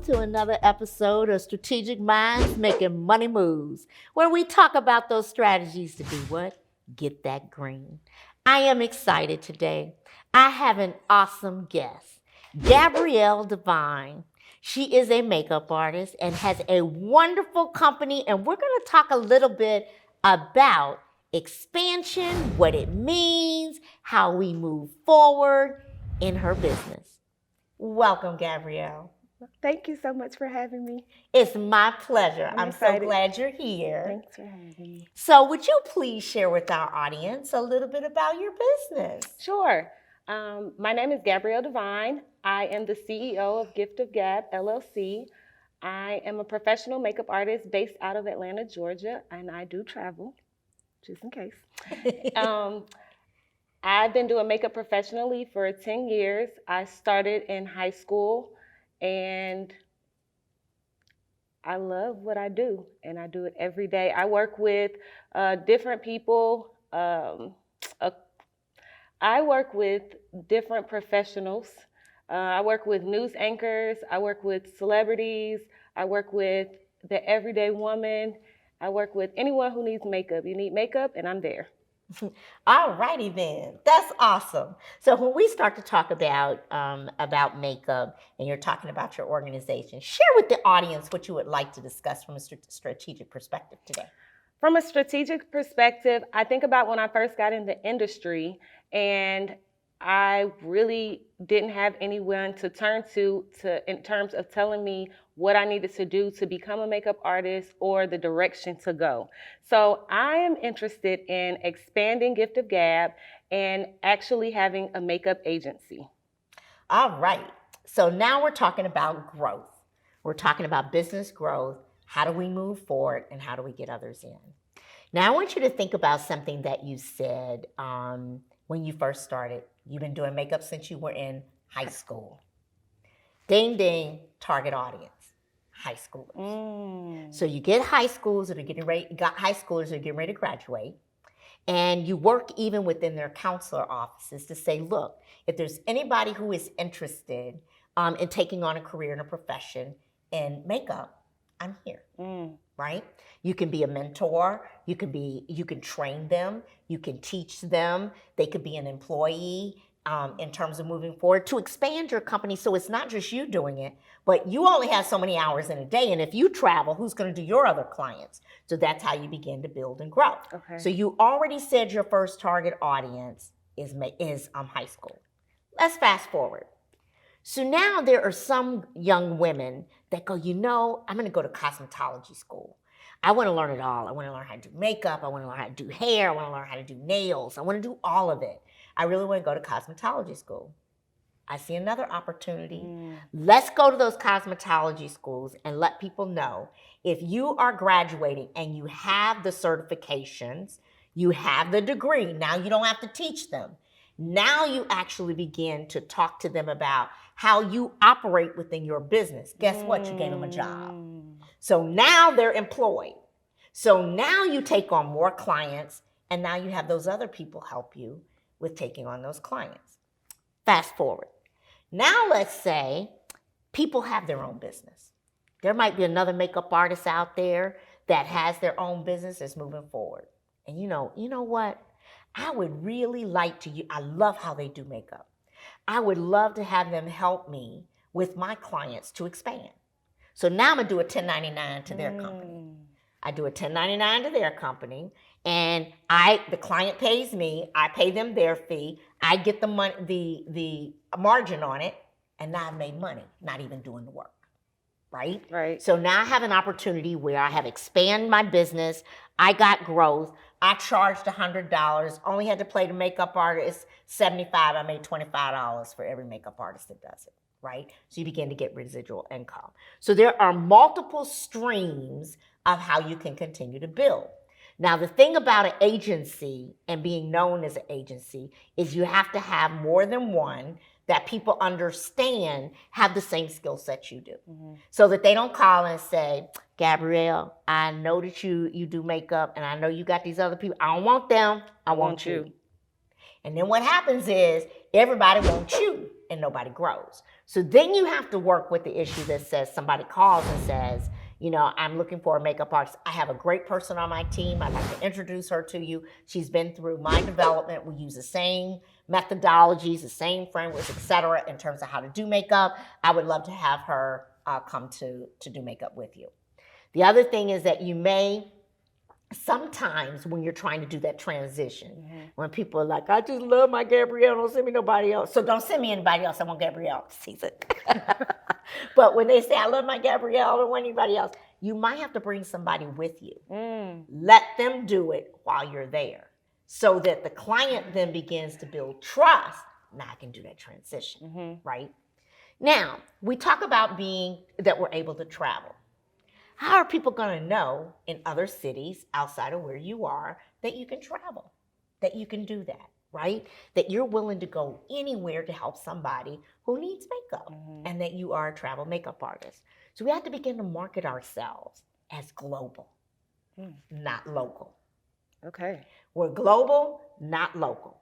to another episode of Strategic Minds Making Money Moves, where we talk about those strategies to do what? Get that green. I am excited today. I have an awesome guest, Gabrielle Devine. She is a makeup artist and has a wonderful company, and we're going to talk a little bit about expansion, what it means, how we move forward in her business. Welcome, Gabrielle. Thank you so much for having me. It's my pleasure. I'm so excited. glad you're here. Thanks for having me. So would you please share with our audience a little bit about your business? Sure. My name is Gabrielle Devine. I am the CEO of Gift of Gab, LLC. I am a professional makeup artist based out of Atlanta, Georgia, and I do travel, just in case. I've been doing makeup professionally for 10 years. I started in high school, and I love what I do, and I do it every day. I work with different people. I work with different professionals. I work with news anchors. I work with celebrities. I work with the everyday woman. I work with anyone who needs makeup. You need makeup, and I'm there. All righty then. That's awesome. So when we start to talk about makeup and you're talking about your organization, share with the audience what you would like to discuss from a strategic perspective today. From a strategic perspective, I think about when I first got in the industry and I really didn't have anyone to turn to in terms of telling me what I needed to do to become a makeup artist or the direction to go. So I am interested in expanding Gift of Gab and actually having a makeup agency. All right. So now we're talking about growth. We're talking about business growth. How do we move forward and how do we get others in? Now I want you to think about something that you said when you first started. You've been doing makeup since you were in high school. Ding, ding, target audience, high schoolers. So you get high schoolers that are getting ready, to graduate, and you work even within their counselor offices to say, look, if there's anybody who is interested in taking on a career and a profession in makeup, I'm here. Right? You can be a mentor, you can train them, you can teach them, they could be an employee in terms of moving forward to expand your company. So it's not just you doing it, but you only have so many hours in a day. And if you travel, who's going to do your other clients? So that's how you begin to build and grow. Okay. So you already said your first target audience is high school. Let's fast forward. So now there are some young women that go, I'm going to go to cosmetology school. I want to learn it all. I want to learn how to do makeup. I want to learn how to do hair. I want to learn how to do nails. I want to do all of it. I really want to go to cosmetology school. I see another opportunity. Let's go to those cosmetology schools and let people know if you are graduating and you have the certifications, you have the degree. Now you don't have to teach them. Now you actually begin to talk to them about how you operate within your business. Guess what? You gave them a job. So now they're employed. So now you take on more clients, and now you have those other people help you with taking on those clients. Fast forward. Now let's say people have their own business. There might be another makeup artist out there that has their own business that's moving forward. And you know what? I would really like to, I love how they do makeup. I would love to have them help me with my clients to expand. So now I'm going to do a 1099 to their company. I do a 1099 to their company, and the client pays me. I pay them their fee. I get the money, the margin on it, and now I've made money, not even doing the work. Right? Right. So now I have an opportunity where I have expanded my business. I got growth. I charged $100. Only had to pay the makeup artist $75. I made $25 for every makeup artist that does it. Right? So you begin to get residual income. So there are multiple streams of how you can continue to build. Now, the thing about an agency and being known as an agency is you have to have more than one that people understand have the same skill set you do. So that they don't call and say, Gabrielle, I know that you do makeup and I know you got these other people. I don't want them. I want you. And then what happens is everybody wants you and nobody grows. So then you have to work with the issue that says somebody calls and says, I'm looking for a makeup artist. I have a great person on my team. I'd like to introduce her to you. She's been through my development. We use the same methodologies, the same frameworks, etc., in terms of how to do makeup. I would love to have her come to do makeup with you. The other thing is that you may, sometimes when you're trying to do that transition, when people are like, I just love my Gabrielle, don't send me nobody else. So don't send me anybody else. I want Gabrielle. Sees it. But when they say, I love my Gabrielle, I don't want anybody else, you might have to bring somebody with you. Let them do it while you're there so that the client then begins to build trust. Now I can do that transition, right? Now, we talk about that we're able to travel. How are people going to know in other cities outside of where you are that you can travel, that you can do that, right? That you're willing to go anywhere to help somebody who needs makeup and that you are a travel makeup artist. So we have to begin to market ourselves as global, not local. Okay. We're global, not local.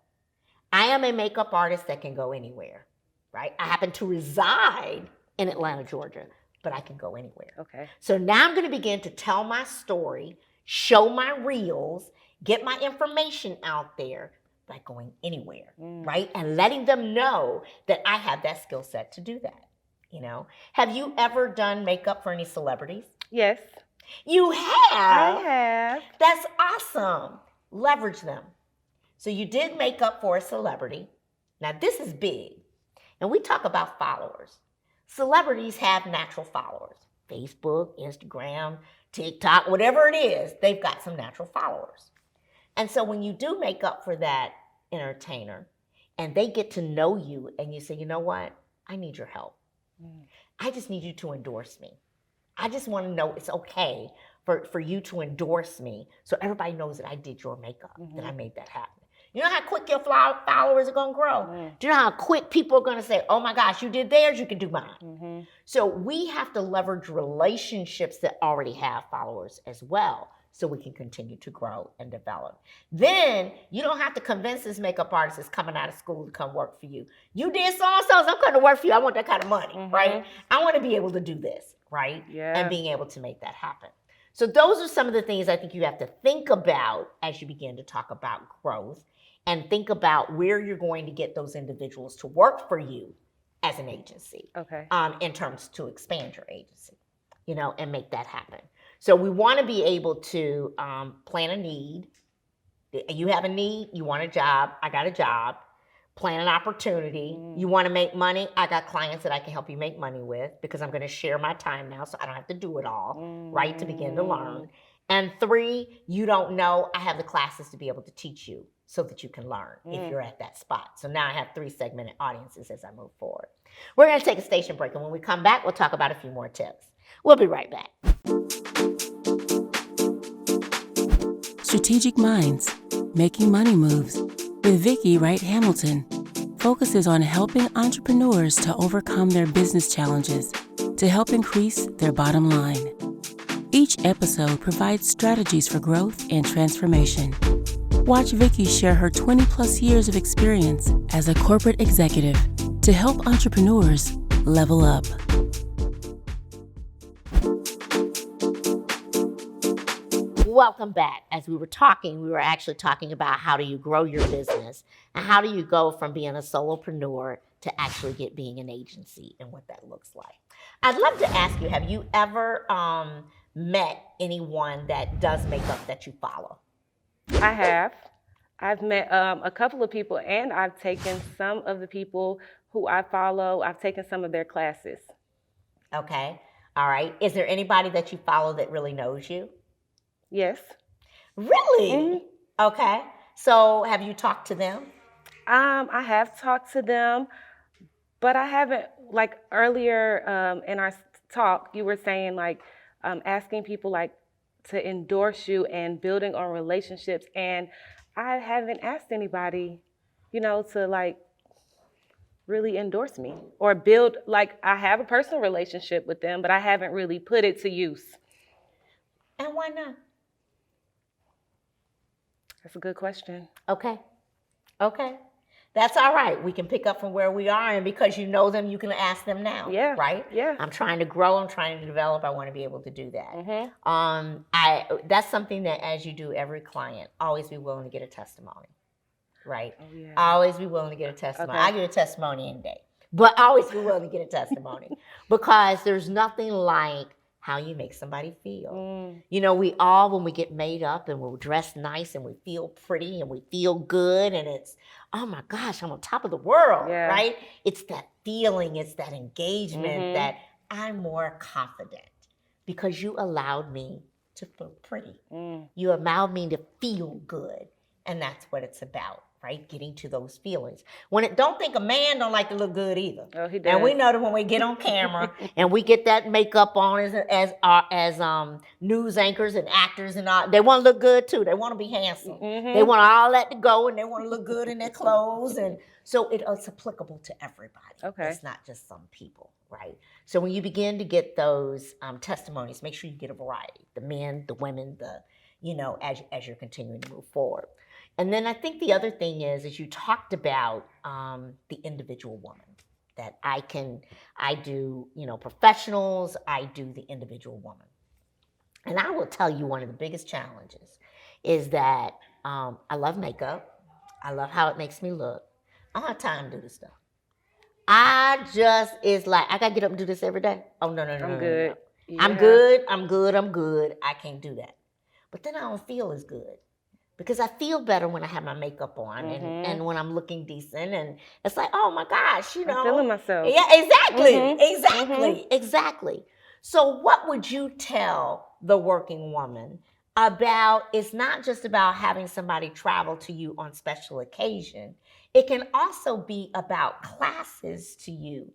I am a makeup artist that can go anywhere, right? I happen to reside in Atlanta, Georgia, but I can go anywhere. Okay. So now I'm going to begin to tell my story, show my reels, get my information out there by going anywhere, right? And letting them know that I have that skill set to do that. Have you ever done makeup for any celebrities? Yes. You have? I have. That's awesome. Leverage them. So you did makeup for a celebrity. Now this is big. And we talk about followers. Celebrities have natural followers. Facebook, Instagram, TikTok, whatever it is, they've got some natural followers. And so when you do makeup for that entertainer and they get to know you and you say, you know what? I need your help. I just need you to endorse me. I just want to know it's okay for you to endorse me so everybody knows that I did your makeup, that I made that happen. You know how quick your followers are going to grow? Do you know how quick people are going to say, oh my gosh, you did theirs, you can do mine? So we have to leverage relationships that already have followers as well so we can continue to grow and develop. Then you don't have to convince this makeup artist that's coming out of school to come work for you. You did so-and-so, I'm coming to work for you. I want that kind of money, right? I want to be able to do this, right? Yeah. And being able to make that happen. So those are some of the things I think you have to think about as you begin to talk about growth. And think about where you're going to get those individuals to work for you as an agency. Okay. In terms to expand your agency, and make that happen. So we want to be able to plan a need. You have a need, you want a job, I got a job. Plan an opportunity. You want to make money, I got clients that I can help you make money with because I'm going to share my time now so I don't have to do it all, right, to begin to learn. And 3, you don't know, I have the classes to be able to teach you so that you can learn if you're at that spot. So now I have 3 segmented audiences as I move forward. We're going to take a station break, and when we come back, we'll talk about a few more tips. We'll be right back. Strategic Minds, Making Money Moves with Vicki Wright Hamilton focuses on helping entrepreneurs to overcome their business challenges to help increase their bottom line. Each episode provides strategies for growth and transformation. Watch Vicki share her 20-plus years of experience as a corporate executive to help entrepreneurs level up. Welcome back. As we were actually talking about how do you grow your business and how do you go from being a solopreneur to actually being an agency and what that looks like. I'd love to ask you, have you ever met anyone that does makeup that you follow? I have. I've met a couple of people, and I've taken some of the people who I follow, I've taken some of their classes. Okay. All right. Is there anybody that you follow that really knows you? Yes. Really? Okay. So have you talked to them? I have talked to them, but I haven't, like earlier in our talk, you were saying asking people to endorse you and building on relationships. And I haven't asked anybody, to really endorse me or build, I have a personal relationship with them, but I haven't really put it to use. And why not? That's a good question. Okay. That's all right. We can pick up from where we are, and because you know them, you can ask them now. Yeah. Right? Yeah. I'm trying to grow. I'm trying to develop. I want to be able to do that. That's something that as you do every client, always be willing to get a testimony. Right? Oh, yeah. Always be willing to get a testimony. Okay. I get a testimony any day, but always be willing to get a testimony because there's nothing like how you make somebody feel. You know, we all, when we get made up and we're dressed nice and we feel pretty and we feel good and it's, oh my gosh, I'm on top of the world, right? It's that feeling, it's that engagement that I'm more confident because you allowed me to feel pretty. You allowed me to feel good. And that's what it's about, right? Getting to those feelings. Don't think a man don't like to look good either. Oh, he does. And we know that when we get on camera and we get that makeup on as news anchors and actors and all, they want to look good too. They want to be handsome. They want all that to go and they want to look good in their clothes. And so it's applicable to everybody. Okay. It's not just some people, right? So when you begin to get those testimonies, make sure you get a variety. The men, the women, as you're continuing to move forward. And then I think the other thing is you talked about the individual woman, that I do, professionals, I do the individual woman. And I will tell you one of the biggest challenges is that I love makeup. I love how it makes me look. I don't have time to do this stuff. It's like, I got to get up and do this every day. Oh, no. I'm good. No. Yeah. I'm good. I can't do that. But then I don't feel as good. Because I feel better when I have my makeup on and when I'm looking decent. And it's like, oh my gosh, I'm feeling myself. Yeah, exactly. So what would you tell the working woman about, it's not just about having somebody travel to you on special occasion. It can also be about classes to you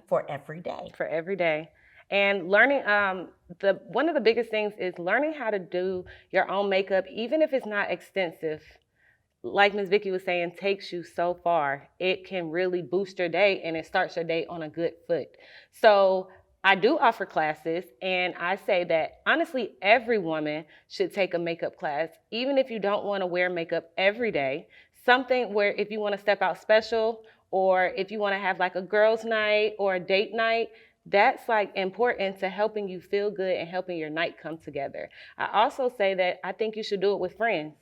for every day. For every day. And learning, one of the biggest things is learning how to do your own makeup, even if it's not extensive. Like Ms. Vicky was saying, takes you so far. It can really boost your day and it starts your day on a good foot. So I do offer classes, and I say that honestly, every woman should take a makeup class, even if you don't want to wear makeup every day. Something where if you want to step out special, or if you want to have like a girls' night or a date night, that's like important to helping you feel good and helping your night come together. I also say that I think you should do it with friends.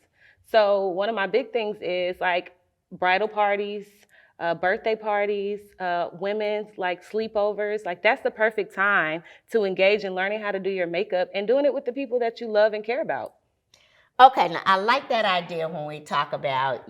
So one of my big things is like bridal parties, birthday parties, women's like sleepovers. Like that's the perfect time to engage in learning how to do your makeup and doing it with the people that you love and care about. Okay, now I like that idea when we talk about,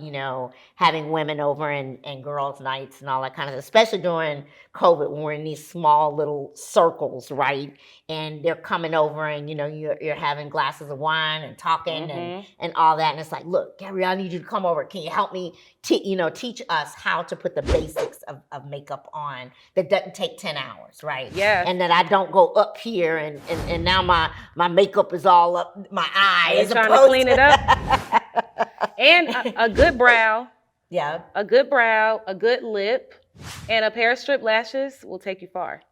having women over and girls' nights and all that kind of stuff, especially during COVID when we're in these small little circles, right? And they're coming over and, you're having glasses of wine and talking and all that. And it's like, look, Gabrielle, I need you to come over. Can you help me, teach us how to put the basics of makeup on that doesn't take 10 hours, right? Yeah. And that I don't go up here and now my makeup is all up my eyes. Trying to clean it up. And a good brow. Yeah. A good brow, a good lip, and a pair of strip lashes will take you far.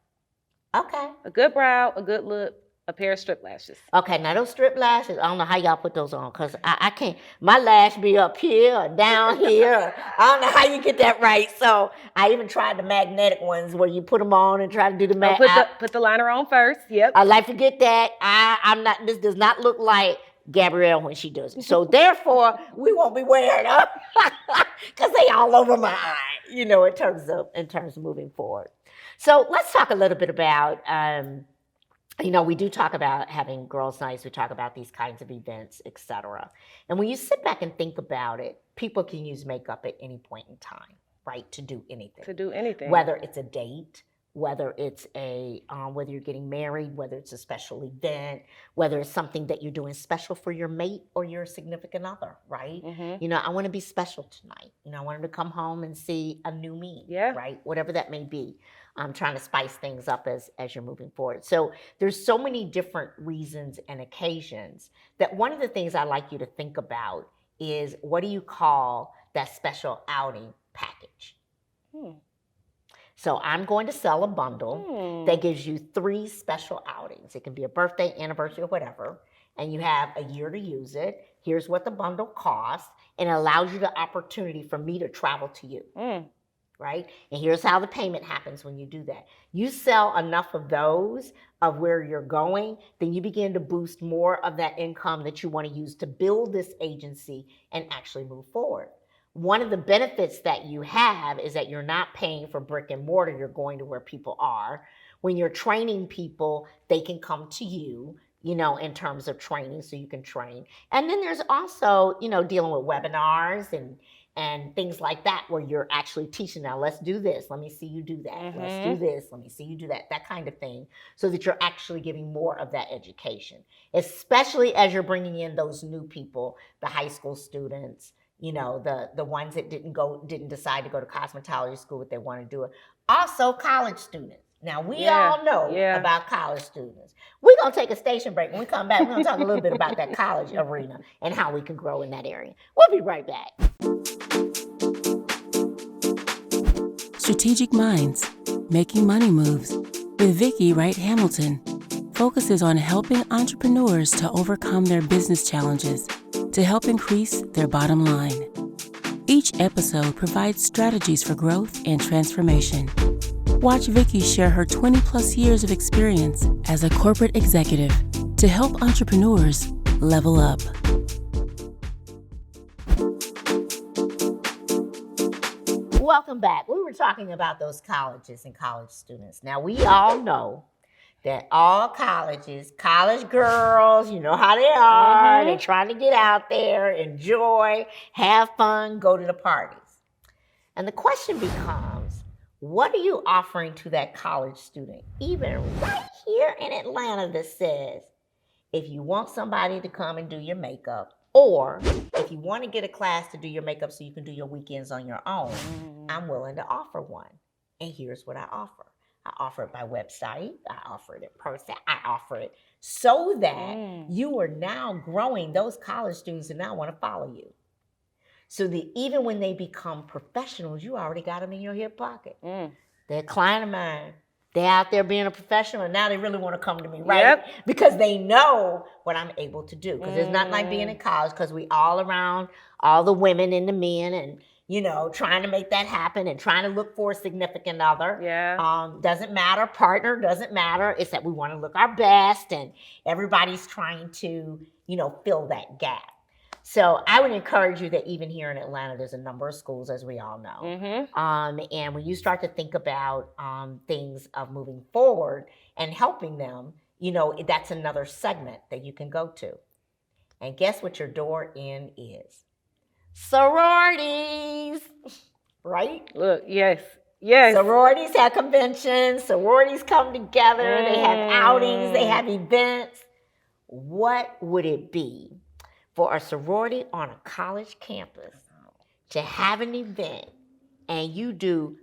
Okay. A good brow, a good lip, a pair of strip lashes. Okay, now those strip lashes, I don't know how y'all put those on because I can't. My lash be up here or down here. I don't know how you get that right. So I even tried the magnetic ones where you put them on and try to do the Put the liner on first. Yep. I like to get that. I'm not. This does not look like Gabrielle when she does it. So therefore, we won't be wearing them because they all over my eye. In terms of moving forward. So let's talk a little bit about. We do talk about having girls' nights. We talk about these kinds of events, etc. And when you sit back and think about it, people can use makeup at any point in time, right? To do anything. Whether it's a date, whether it's whether you're getting married, whether it's a special event, whether it's something that you're doing special for your mate or your significant other, right? I want to be special tonight. I want him to come home and see a new me, right? Whatever that may be. I'm trying to spice things up as you're moving forward. So there's so many different reasons and occasions that one of the things I like you to think about is, what do you call that special outing package? So I'm going to sell a bundle that gives you 3 special outings. It can be a birthday, anniversary, or whatever. And you have a year to use it. Here's what the bundle costs, and it allows you the opportunity for me to travel to you. Right? And here's how the payment happens when you do that. You sell enough of those of where you're going, then you begin to boost more of that income that you want to use to build this agency and actually move forward. One of the benefits that you have is that you're not paying for brick and mortar, you're going to where people are. When you're training people, they can come to you, in terms of training, so you can train. And then there's also, dealing with webinars and things like that, where you're actually teaching. Now, let's do this. Let me see you do that. Let's do this. Let me see you do that. That kind of thing, so that you're actually giving more of that education, especially as you're bringing in those new people, the high school students, the ones that didn't decide to go to cosmetology school, but they want to do it. Also, college students. Now, we all know about college students. We're going to take a station break. When we come back, we're going to talk a little bit about that college arena and how we can grow in that area. We'll be right back. Strategic Minds, Making Money Moves with Vicki Wright Hamilton focuses on helping entrepreneurs to overcome their business challenges to help increase their bottom line. Each episode provides strategies for growth and transformation. Watch Vicki share her 20-plus years of experience as a corporate executive to help entrepreneurs level up. Welcome back. We were talking about those colleges and college students. Now, we all know that all colleges, college girls, you know how they are. They're trying to get out there, enjoy, have fun, go to the parties. And the question becomes, what are you offering to that college student, even right here in Atlanta, that says, if you want somebody to come and do your makeup, or if you want to get a class to do your makeup so you can do your weekends on your own, I'm willing to offer one. And here's what I offer. I offer it by website. I offer it in person. I offer it so that you are now growing those college students that now want to follow you. So that even when they become professionals, you already got them in your hip pocket. They're a client of mine. They're out there being a professional, and now they really want to come to me, right? Because they know what I'm able to do. Because it's not like being in college, because we all around, all the women and the men, and trying to make that happen and trying to look for a significant other. Doesn't matter, partner, doesn't matter. It's that we want to look our best, and everybody's trying to, fill that gap. So I would encourage you that even here in Atlanta, there's a number of schools, as we all know. And when you start to think about things of moving forward and helping them, that's another segment that you can go to. And guess what your door in is? Sororities, right? Look, yes. Sororities have conventions. Sororities come together. They have outings. They have events. What would it be for a sorority on a college campus to have an event and you do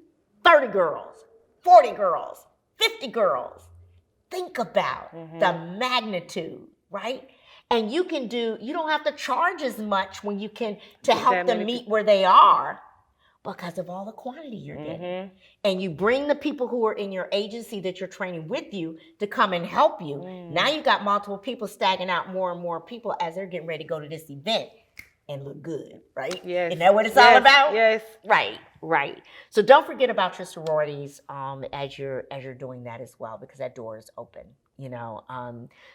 30 girls, 40 girls, 50 girls? Think about the magnitude, right? And you don't have to charge as much when you can to help them meet where they are, because of all the quantity you're getting. And you bring the people who are in your agency that you're training with you to come and help you. Now you got multiple people stacking out more and more people as they're getting ready to go to this event and look good, right? Yes. Isn't that what it's all about? Yes. Right. So don't forget about your sororities as you're doing that as well, because that door is open.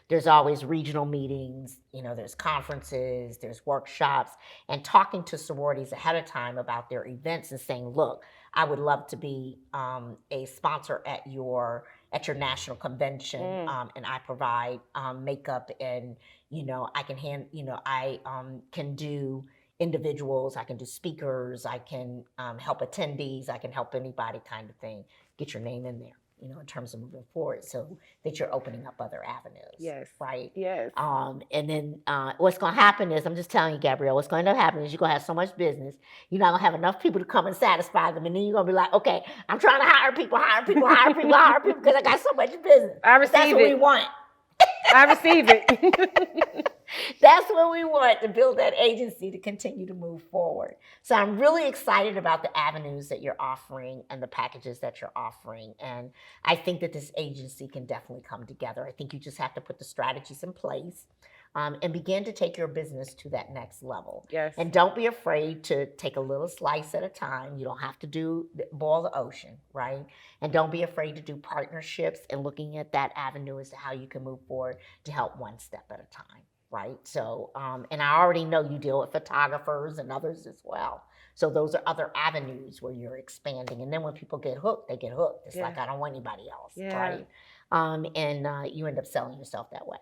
There's always regional meetings, there's conferences, there's workshops, and talking to sororities ahead of time about their events and saying, look, I would love to be a sponsor at your national convention, and I provide makeup, and I can I can do individuals, I can do speakers, I can help attendees, I can help anybody, kind of thing. Get your name in there, in terms of moving forward, so that you're opening up other avenues. Yes. Right? Yes. And then what's going to happen is, I'm just telling you, Gabrielle, what's going to happen is you're going to have so much business, you're not going to have enough people to come and satisfy them. And then you're going to be like, okay, I'm trying to hire people, because I got so much business. That's what we want. I receive it. That's what we want, to build that agency to continue to move forward. So I'm really excited about the avenues that you're offering and the packages that you're offering. And I think that this agency can definitely come together. I think you just have to put the strategies in place. and begin to take your business to that next level. Yes. And don't be afraid to take a little slice at a time. You don't have to boil the ocean, right? And don't be afraid to do partnerships and looking at that avenue as to how you can move forward to help one step at a time, right? So, and I already know you deal with photographers and others as well. So those are other avenues where you're expanding. And then when people get hooked, they get hooked. It's like, I don't want anybody else, right? And you end up selling yourself that way.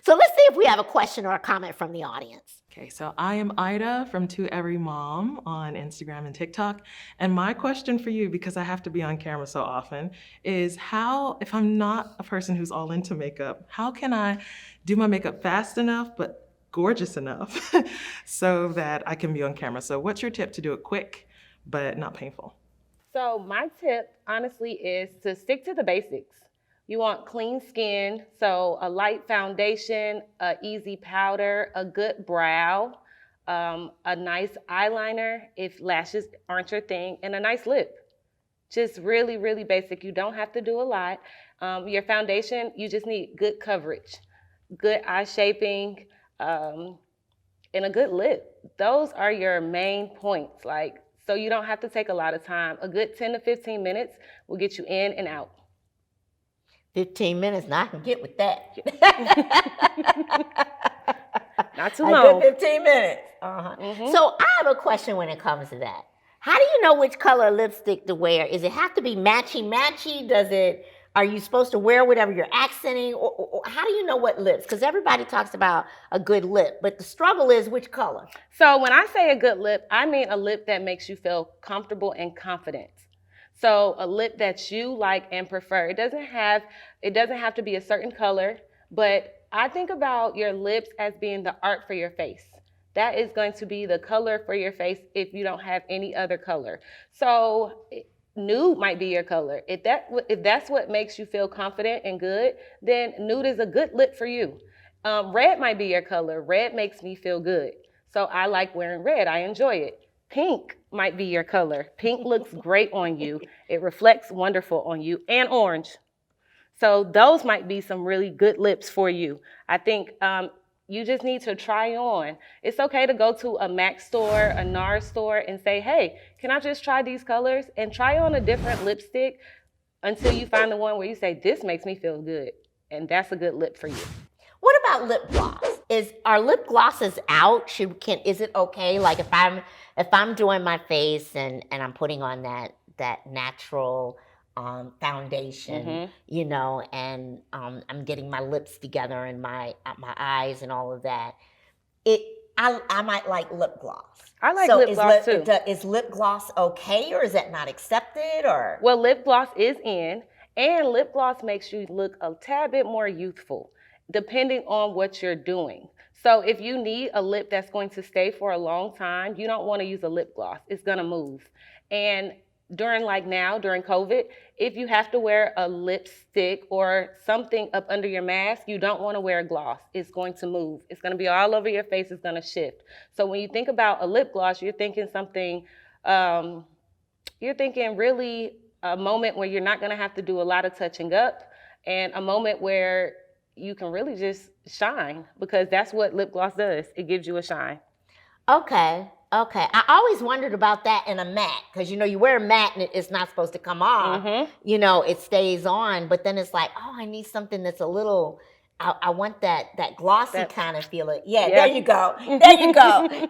So let's see if we have a question or a comment from the audience. Okay, so I am Ida from To Every Mom on Instagram and TikTok. And my question for you, because I have to be on camera so often, is how, if I'm not a person who's all into makeup, how can I do my makeup fast enough but gorgeous enough so that I can be on camera? So what's your tip to do it quick but not painful? So my tip, honestly, is to stick to the basics. You want clean skin, so a light foundation, a easy powder, a good brow, a nice eyeliner if lashes aren't your thing, and a nice lip. Just really, really basic. You don't have to do a lot. Your foundation, you just need good coverage, good eye shaping, and a good lip. Those are your main points. So you don't have to take a lot of time. A good 10 to 15 minutes will get you in and out. 15 minutes, now I can get with that. Not too long. A good 15 minutes. So I have a question when it comes to that. How do you know which color lipstick to wear? Does it have to be matchy-matchy? Are you supposed to wear whatever you're accenting? Or how do you know what lips? Because everybody talks about a good lip, but the struggle is which color? So when I say a good lip, I mean a lip that makes you feel comfortable and confident. So a lip that you like and prefer. It doesn't have to be a certain color, but I think about your lips as being the art for your face. That is going to be the color for your face if you don't have any other color. So nude might be your color. If that's what makes you feel confident and good, then nude is a good lip for you. Red might be your color. Red makes me feel good. So I like wearing red. I enjoy it. Pink might be your color. Pink looks great on you. It reflects wonderful on you. And orange. So those might be some really good lips for you. I think you just need to try on. It's okay to go to a MAC store, a NARS store, and say, hey, can I just try these colors? And try on a different lipstick until you find the one where you say, this makes me feel good. And that's a good lip for you. What about lip gloss? Are lip glosses out? Is it okay? Like if I'm doing my face and I'm putting on that natural foundation, and I'm getting my lips together and my eyes and all of that, I might like lip gloss. I like lip gloss too. Is lip gloss okay, or is that not accepted? Or well, lip gloss is in, and lip gloss makes you look a tad bit more youthful, depending on what you're doing. So if you need a lip that's going to stay for a long time, you don't want to use a lip gloss. It's going to move. And during COVID, if you have to wear a lipstick or something up under your mask, you don't want to wear a gloss. It's going to move. It's going to be all over your face. It's going to shift. So when you think about a lip gloss, you're thinking really a moment where you're not going to have to do a lot of touching up, and a moment where you can really just shine, because that's what lip gloss does. It gives you a shine. Okay. I always wondered about that in a matte, because you wear a matte and it's not supposed to come off. It stays on, but then it's like, oh, I need something that's a little. I want that glossy kind of feeling. Yeah, there you go.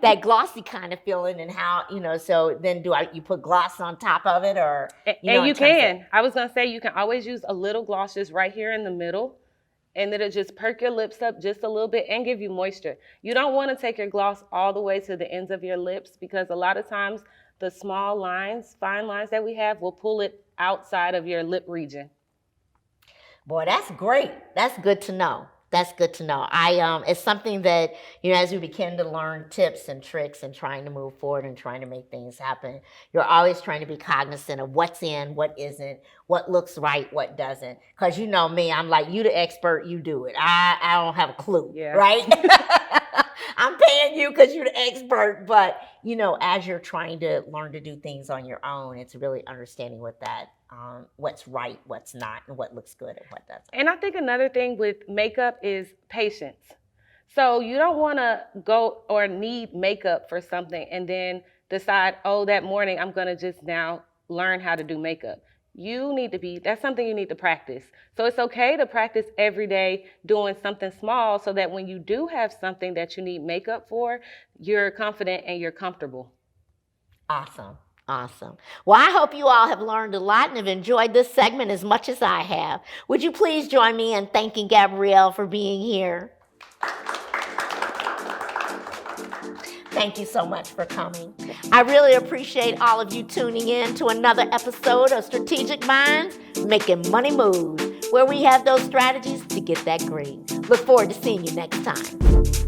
That glossy kind of feeling, and how So then, you put gloss on top of it, or and you can. I was gonna say you can always use a little gloss just right here in the middle. And it'll just perk your lips up just a little bit and give you moisture. You don't want to take your gloss all the way to the ends of your lips, because a lot of times the small lines, fine lines that we have, will pull it outside of your lip region. Boy, that's great. That's good to know. It's something that, as we begin to learn tips and tricks and trying to move forward and trying to make things happen, you're always trying to be cognizant of what's in, what isn't, what looks right, what doesn't. Because you know me, I'm like, you the expert, you do it. I don't have a clue, right? I'm paying you because you're the expert. But, as you're trying to learn to do things on your own, it's really understanding what's right, what's not, and what looks good and what doesn't. And I think another thing with makeup is patience. So you don't want to go or need makeup for something and then decide, oh, that morning I'm going to just now learn how to do makeup. That's something you need to practice. So it's okay to practice every day doing something small so that when you do have something that you need makeup for, you're confident and you're comfortable. Awesome. Awesome. Well, I hope you all have learned a lot and have enjoyed this segment as much as I have. Would you please join me in thanking Gabrielle for being here? Thank you so much for coming. I really appreciate all of you tuning in to another episode of Strategic Minds Making Money Move, where we have those strategies to get that green. Look forward to seeing you next time.